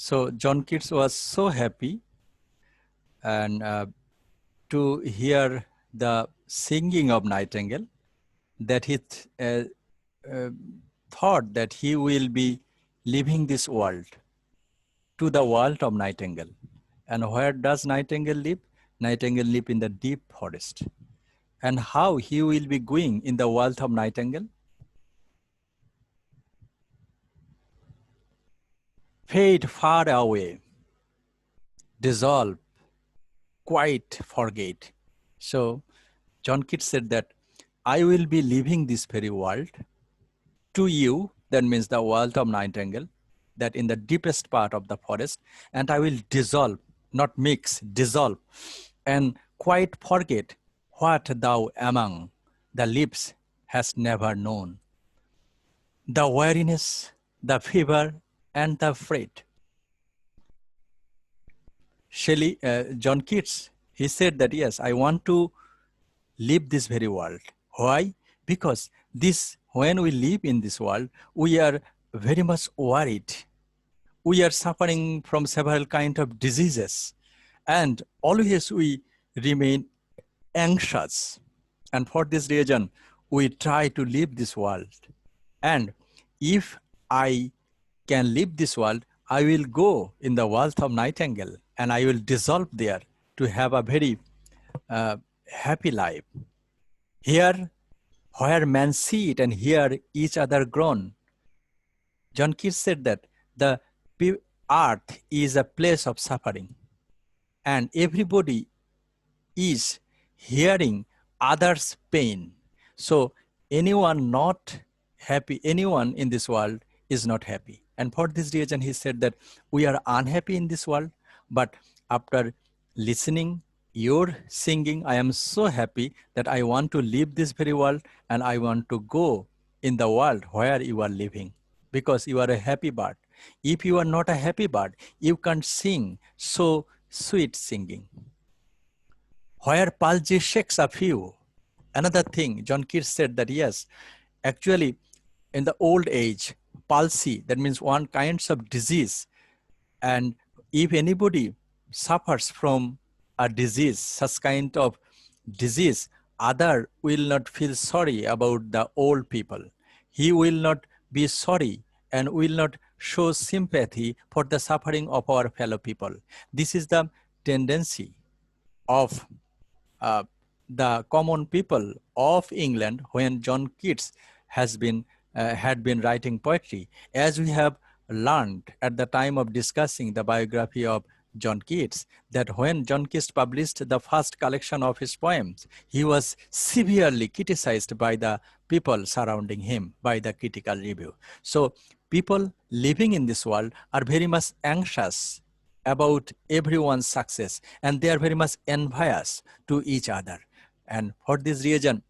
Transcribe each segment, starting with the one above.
So John Keats was so happy and to hear the singing of nightingale that he uh, thought that he will be leaving this world to the world of nightingale. And where does nightingale live? Nightingale live in the deep forest. And how he will be going in the world of nightingale? Fade far away, dissolve, quite forget. So John Keats said that I will be leaving this very world to you, that means the world of nightingale, that in the deepest part of the forest, and I will dissolve, not mix, dissolve, and quite forget what thou among the lips hast never known. The weariness, the fever, and the freight. John Keats, he said that, yes, I want to leave this very world. Why? Because when we live in this world, we are very much worried. We are suffering from several kinds of diseases, and always we remain anxious. And for this reason, we try to leave this world. And if I can leave this world, I will go in the world of nightingale, and I will dissolve there to have a very happy life. Here, where men see it and hear each other groan. John Keats said that the earth is a place of suffering, and everybody is hearing others' pain. So anyone not happy, anyone in this world is not happy. And for this reason, he said that we are unhappy in this world, but after listening your singing, I am so happy that I want to leave this very world and I want to go in the world where you are living, because you are a happy bird. If you are not a happy bird, you can't sing so sweet singing. Where palsy shakes a few. Another thing, John Keats said that, yes, actually in the old age, palsy, that means one kind of disease. And if anybody suffers from a disease, such kind of disease, other will not feel sorry about the old people. He will not be sorry and will not show sympathy for the suffering of our fellow people. This is the tendency of the common people of England when John Keats had been writing poetry. As we have learned at the time of discussing the biography of John Keats, that when John Keats published the first collection of his poems, he was severely criticized by the people surrounding him, by the critical review. So people living in this world are very much anxious about everyone's success, and they are very much envious to each other. And for this reason,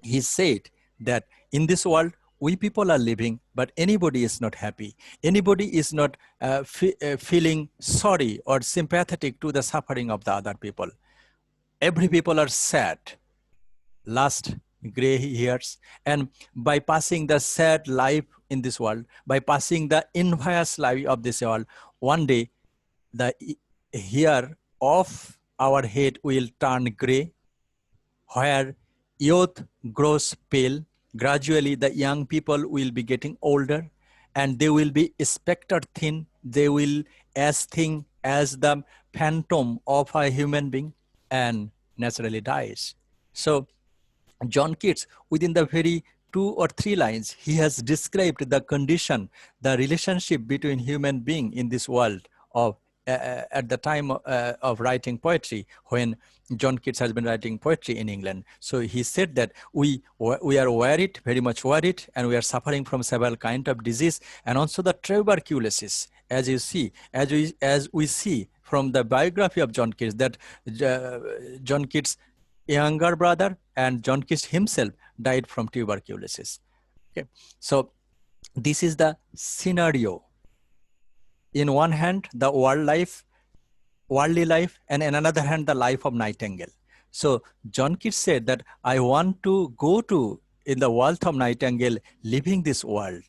he said that in this world, we people are living, but anybody is not happy. Anybody is not feeling sorry or sympathetic to the suffering of the other people. Every people are sad, last gray hairs, and by passing the sad life in this world, by passing the envious life of this world, one day the hair of our head will turn gray, where youth grows pale. Gradually, the young people will be getting older, and they will be spectre thin. They will as thin as the phantom of a human being, and naturally dies. So John Keats, within the very 2 or 3 lines, he has described the condition, the relationship between human being in this world of at the time of writing poetry, when John Keats has been writing poetry in England. So he said that we are worried, very much worried, and we are suffering from several kinds of disease, and also the tuberculosis, as you see, as we see from the biography of John Keats, that John Keats' younger brother and John Keats himself died from tuberculosis. Okay, so this is the scenario. In one hand, the worldly life, and in another hand, the life of nightingale. So John Keats said that I want to go to in the world of nightingale, living this world,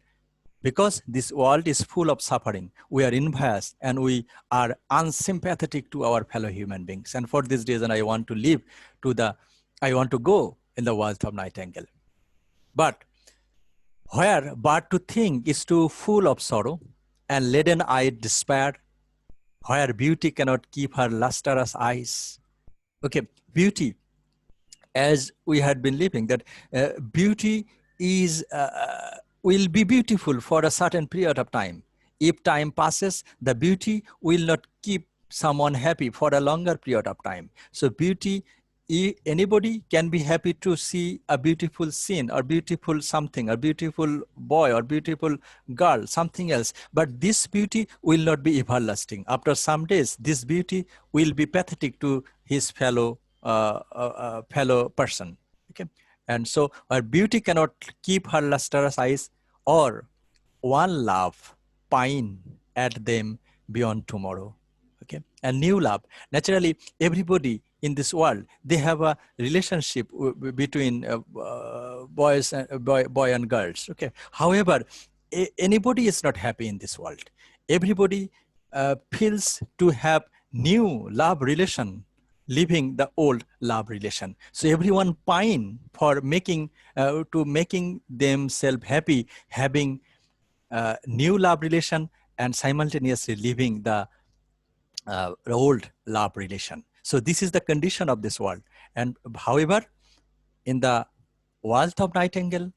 Because this world is full of suffering, we are envious and we are unsympathetic to our fellow human beings. And for this reason, I want to go in the world of Nightingale. But where but to think is too full of sorrow and leaden-eyed despair, where beauty cannot keep her lustrous eyes. Okay, beauty, as we had been living, that beauty is will be beautiful for a certain period of time. If time passes, the beauty will not keep someone happy for a longer period of time. So beauty, anybody can be happy to see a beautiful scene or beautiful something, a beautiful boy or beautiful girl, something else. But this beauty will not be everlasting. After some days, this beauty will be pathetic to his fellow person. Okay, and so our beauty cannot keep her lustrous eyes, or one love pine at them beyond tomorrow. Okay, and new love. Naturally, everybody in this world, they have a relationship between boys and boy and girls. Okay, however, anybody is not happy in this world. Everybody feels to have new love relation, leaving the old love relation. So everyone pine for making themselves happy, having new love relation and simultaneously leaving the old love relation. So this is the condition of this world. And however, in the world of Nightingale,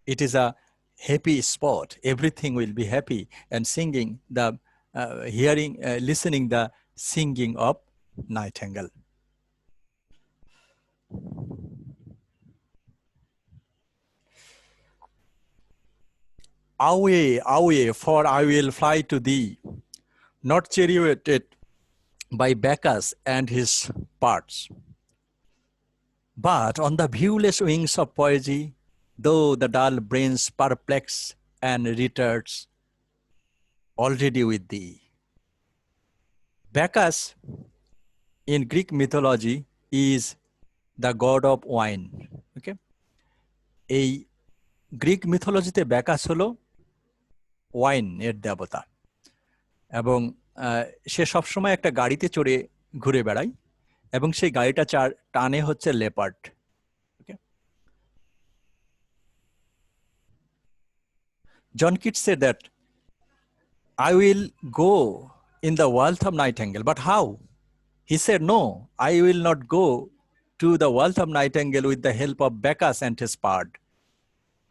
it is a happy spot. Everything will be happy, and singing the listening the singing of Nightingale. Away, away, for I will fly to thee, not charioted by Bacchus and his parts, but on the viewless wings of poesy, though the dull brains perplex and retards, already with thee. Bacchus in Greek mythology is the god of wine. Okay, এই Greek মিথোলজিতে ব্যাকাস হলো wine এর দেবতা, এবং সে সবসময় একটা গাড়িতে চড়ে ঘুরে বেড়ায়, এবং সেই গাড়িটা টানে হচ্ছে leopard. Okay? John Keats said that I will go in the world of Nightingale, but how? He said, no, I will not go to the world of Nightingale with the help of Bacchus and his pard.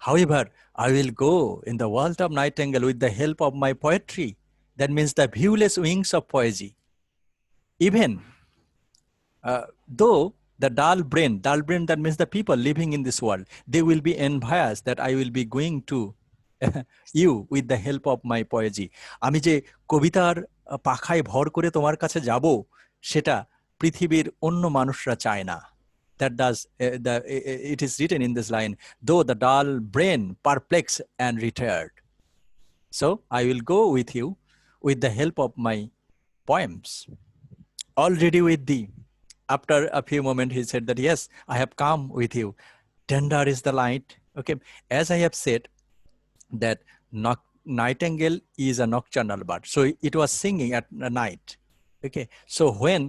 However, I will go in the world of Nightingale with the help of my poetry. That means the viewless wings of poesy. Even though the dull brain, that means the people living in this world, they will be envious that I will be going to you with the help of my poesy. আমি যে কবিতার পাখায় ভর করে তোমার কাছে যাব, সেটা পৃথিবীর অন্য মানুষরা চায় না। That does it is written in this line, though the dull brain perplex and retired. So I will go with you with the help of my poems, already with thee. After a few moments, he said that, yes, I have come with you. Tender is the light. Okay, as I have said, that nightingale is a nocturnal bird. So it was singing at night. Okay, so when,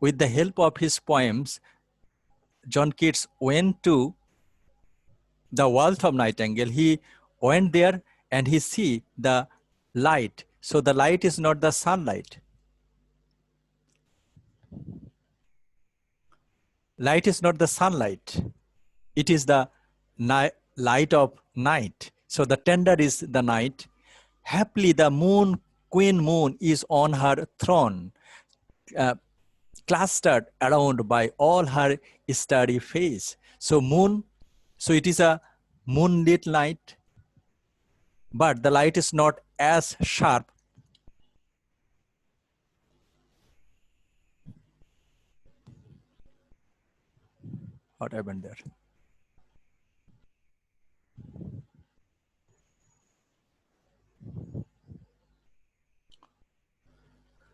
with the help of his poems, John Keats went to the world of Nightingale, he went there and he see the light. So the light is not the sunlight. Light is not the sunlight. It is the light of night. So the tender is the night. Happily the moon, Queen Moon, is on her throne, clustered around by all her starry face. So moon, so it is a moonlit night, but the light is not as sharp. What happened there?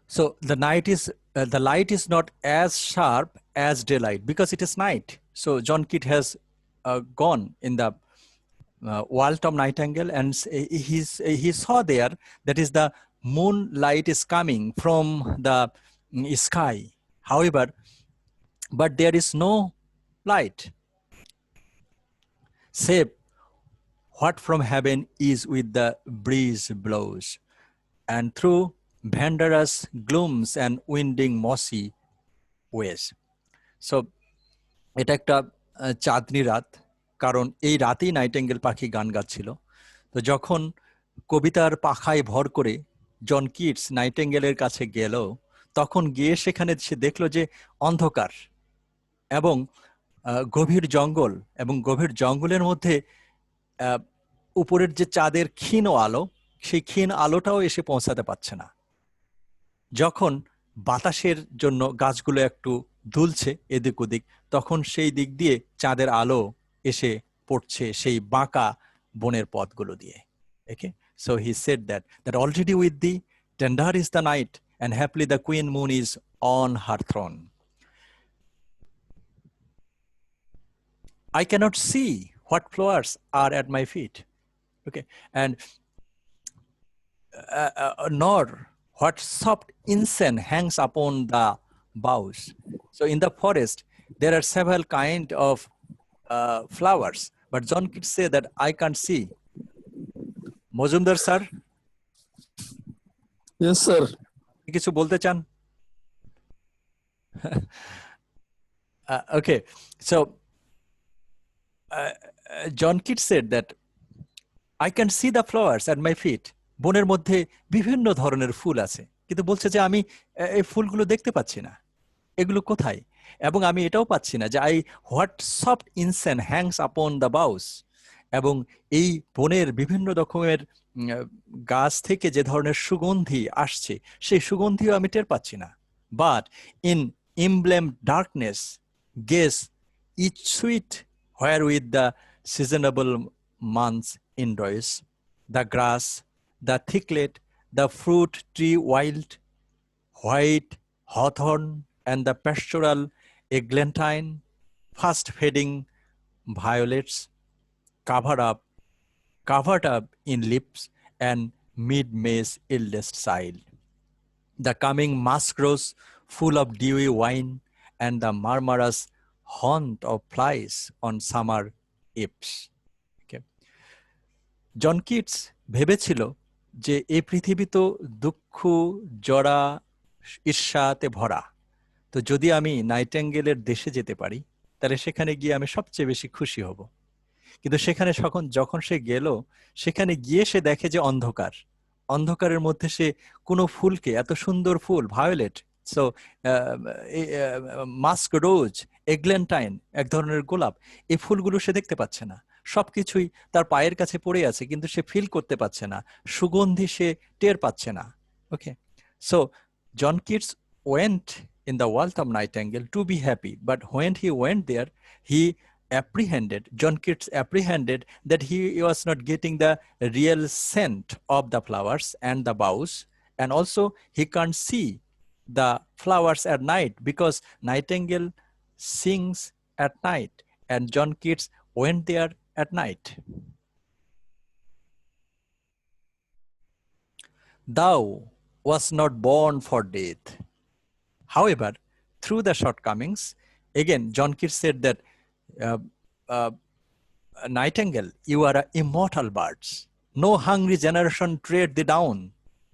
So the night is the light is not as sharp as daylight because it is night. So John Keats has gone in the Walt of Nightingale, and he saw there that is the moonlight is coming from the sky. However, but there is no light, save what from heaven is with the breeze blows, and through vanderous glooms and winding mossy ways. So এটা একটা চাঁদনি রাত, কারণ এই রাতেই Nightingale পাখি গান গাচ্ছিল। তো যখন কবিতার পাখায় ভর করে জন কিটস নাইটেঙ্গেলের কাছে গেল, তখন গিয়ে সেখানে সে দেখলো যে অন্ধকার এবং গভীর জঙ্গল, এবং গভীর জঙ্গলের মধ্যে উপরের যে চাঁদের ক্ষীণ আলো, সেই ক্ষীণ আলোটাও এসে পৌঁছাতে পারছে না। যখন বাতাসের জন্য গাছগুলো একটু দুলছে এদিক ওদিক, তখন সেই দিক দিয়ে চাঁদের আলো এসে পড়ছে সেই বাঁকা বনের পথগুলো দিয়ে। Okay, so he said that already with thee tender is the night and happily the queen moon is on her throne. I cannot see what flowers are at my feet. Okay, and nor what soft incense hangs upon the boughs. So in the forest, there are several kind of flowers, but John Keats say that I can't see. Mojumdar sir? Yes, sir. কিছু বলতে চান? Okay, so John Keats said that I can see the flowers at my feet. বনের মধ্যে বিভিন্ন ধরনের ফুল আছে, কিন্তু বলছে যে আমি এই ফুলগুলো দেখতে পাচ্ছি না, এগুলো কোথায়? এবং আমি এটাও পাচ্ছি না যে what soft incense hangs upon the boughs, এবং এই বনের বিভিন্ন রকমের গাছ থেকে যে ধরনের সুগন্ধি আসছে, সেই সুগন্ধিও আমি টের পাচ্ছি না। But in emblem darkness guess each sweet wherewith the seasonable months enjoys, the grass, the thicklet, the fruit tree wild, white hawthorn, and the pastoral eglantine, fast fading violets, covered up in lips and mid-May's eldest child. The coming mask rose full of dewy wine, and the murmurous haunt of flies on summer eaves. Okay. John Keats ভেবেছিল যে এই পৃথিবী তো দুঃখ, জরা, ঈর্ষাতে ভরা, তো যদি আমি নাইটেঙ্গেলের দেশে যেতে পারি, তাহলে সেখানে গিয়ে আমি সবচেয়ে বেশি খুশি হব। কিন্তু সেখানে যখন সে গেল, সেখানে গিয়ে সে দেখে যে অন্ধকার, অন্ধকারের মধ্যে সে কোনো ফুলকে, এত সুন্দর ফুল ভায়োলেট, সো মাস্ক রোজ, এগ্লেন্টাইন এক ধরনের গোলাপ, এই ফুলগুলো সে দেখতে পাচ্ছে না। সবকিছুই তার পায়ের কাছে পড়ে আছে, কিন্তু সে ফিল করতে পারছে না, সুগন্ধি সে টের পাচ্ছে না। Okay, so John Keats went in the world of Nightingale to be happy, but when he went there, John Keats apprehended that he was not getting the real scent of the flowers and the boughs, and also he can't see the flowers at night because Nightingale sings at night, and John Keats went there at night. Thou was not born for death. However, through the shortcomings, again, John Keats said that Nightingale, you are immortal birds. No hungry generation tread thee down.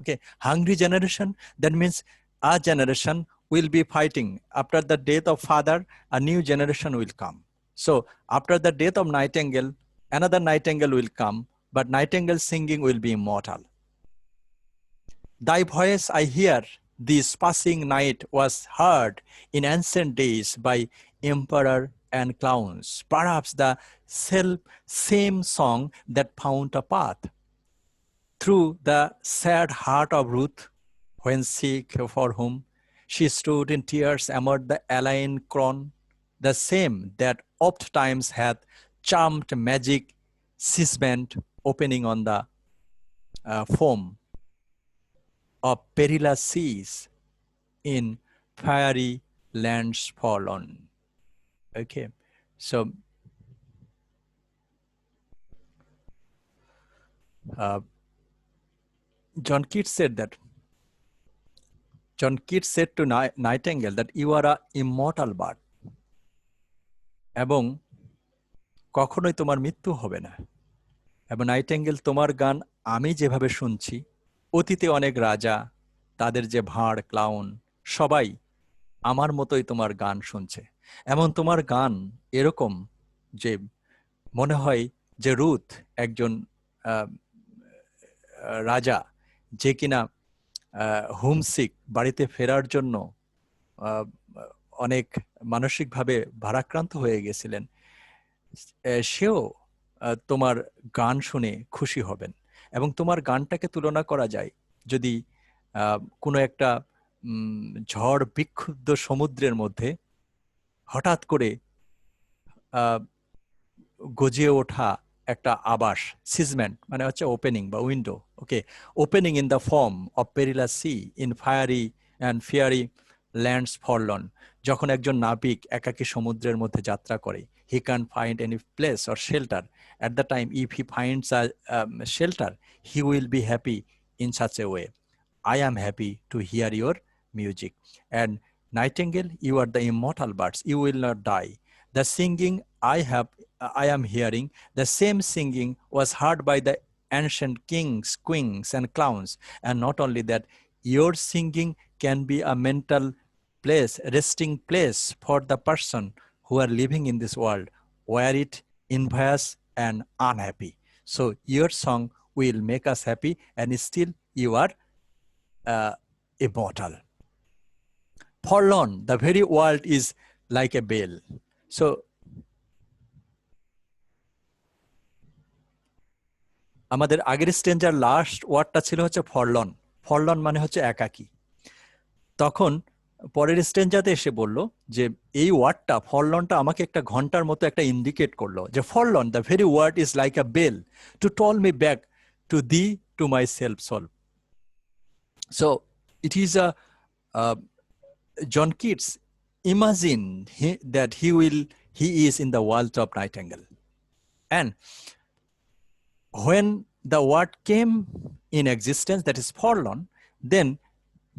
Okay, hungry generation, that means a generation will be fighting. After the death of father, a new generation will come. So after the death of Nightingale, another Nightingale will come, but Nightingale singing will be immortal. Thy voice I hear, this passing night was heard in ancient days by emperor and clowns, perhaps the same song that found a path through the sad heart of Ruth, when sick for whom she stood in tears amid the alien crown, the same that oft times hath charmed magic seasbent opening on the foam of perilous seas in fiery lands fallen. Okay, so Uh, John Keats said that. John Keats said to Nightingale that you are a immortal bird. এবং কখনোই তোমার মৃত্যু হবে না। এবং Nightingale, তোমার গান আমি যেভাবে শুনছি, অতীতে অনেক রাজা, তাদের যে ভাঁড়, ক্লাউন, সবাই আমার মতোই তোমার গান শুনছে। এমন তোমার গান এরকম যে মনে হয় যে রুথ একজন রাজা, যে কিনা হোমসিক, বাড়িতে ফেরার জন্য অনেক মানসিকভাবে ভারাক্রান্ত হয়ে গেছিলেন, সেও তোমার গান শুনে খুশি হবেন। এবং তোমার গানটাকে তুলনা করা যায় যদি কোনো একটা ঝড় বিক্ষুব্ধ সমুদ্রের মধ্যে হঠাৎ করে গজিয়ে ওঠা একটা আবাস, সিজমেন্ট মানে হচ্ছে ওপেনিং বা window, okay, opening in the form of perilous sea in fiery and faery lands forlorn. যখন একজন নাবিক একাকী সমুদ্রের মধ্যে যাত্রা করে, he can find any place or shelter. At the time if he finds a shelter, he will be happy in such a way. I am happy to hear your music. And Nightingale, you are the immortal birds. You will not die. The singing I am hearing, the same singing was heard by the ancient kings, queens, and clowns. And not only that, your singing can be a mental place, resting place for the person who are living in this world, where it envious and unhappy. So your song will make us happy, and still you are immortal. Forlorn, the very world is like a bell. So আমাদের আগের stranger last ওয়ার্ডটা ছিল হচ্ছে ফরলন। ফরলন মানে হচ্ছে একাকী। তখন পরের স্ট্রেঞ্জাতে এসে বলল যে এই ওয়ার্ডটা, ফরলনটা আমাকে একটা ঘন্টার মতো একটা ইন্ডিকেট করলো যে forlorn, the very word is like a bell to toll me back to thee, to my self soul. So it is a John Keats imagined that he is in the world of Nightingale. And when the word came in existence, that is forlorn, then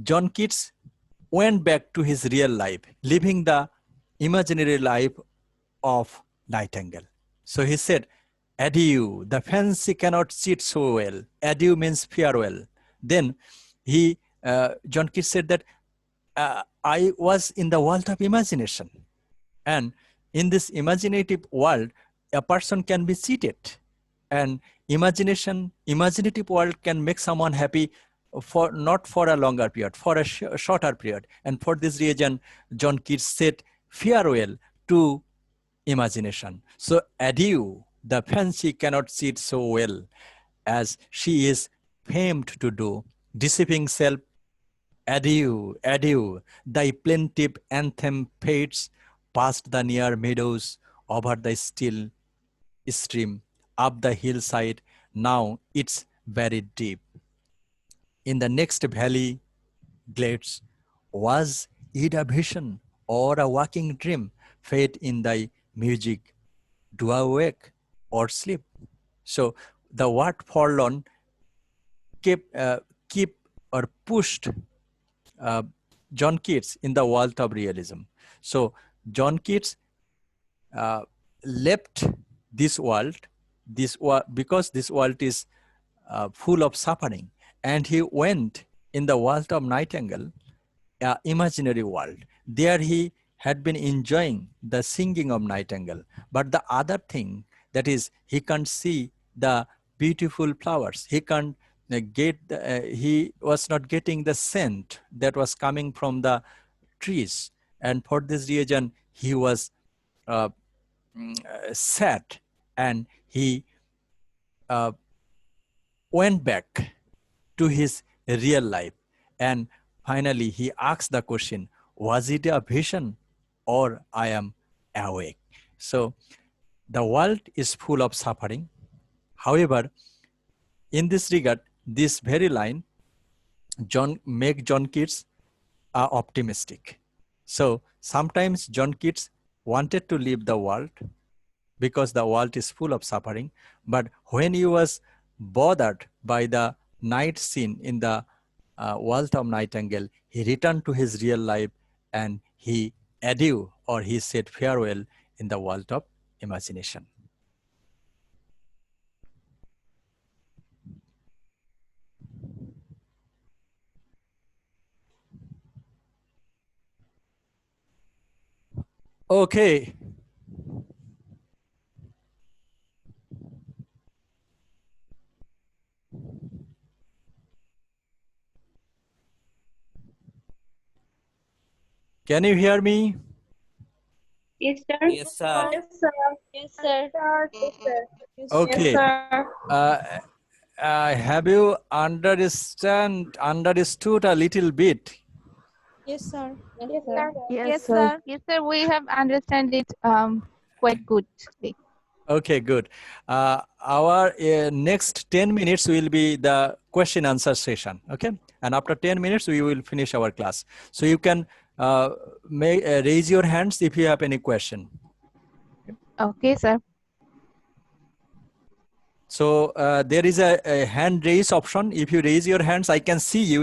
John Keats went back to his real life, living the imaginary life of Nightingale. So he said, adieu, the fancy cannot cheat so well. Adieu means farewell. Then John Keats said that I was in the world of imagination. And in this imaginative world, a person can be cheated. And imaginative world can make someone happy not for a longer period, for a shorter period. And for this reason, John Keats said farewell to imagination. So adieu, the fancy cannot cheat so well as she is famed to do, deceiving self. Adieu, adieu, thy plaintive anthem fades past the near meadows, over the still stream, up the hillside, now it's buried deep. In the next valley glades, was it a vision or a waking dream? Fade in thy music, do I wake or sleep? So the word forlorn keep or pushed John Keats in the world of realism. So John Keats left this world, because this world is full of suffering, and he went in the world of Nightingale, imaginary world. There he had been enjoying the singing of Nightingale, but the other thing, that is, he can't see the beautiful flowers. He was not getting the scent that was coming from the trees, and for this reason he was sad, and he went back to his real life. And finally he asked the question, was it a vision or I am awake? So the world is full of suffering. However, in this regard, this very line make John Keats optimistic. So sometimes John Keats wanted to leave the world because the world is full of suffering. But when he was bothered by the night scene in the world of Nightingale, he returned to his real life and he adieu, or he said farewell in the world of imagination. Okay. Can you hear me? Yes, sir. Yes, sir. Yes, sir. Yes, sir. Yes, sir. Okay. Yes, sir. Have you understood a little bit? Yes, sir. Yes, sir. Yes, sir. Yes, sir. We have understand it quite good. Okay, good. Our next 10 minutes will be the question answer session. Okay. And after 10 minutes, we will finish our class. So you can raise your hands if you have any question. Okay, sir. So there is a hand raise option. If you raise your hands, I can see you in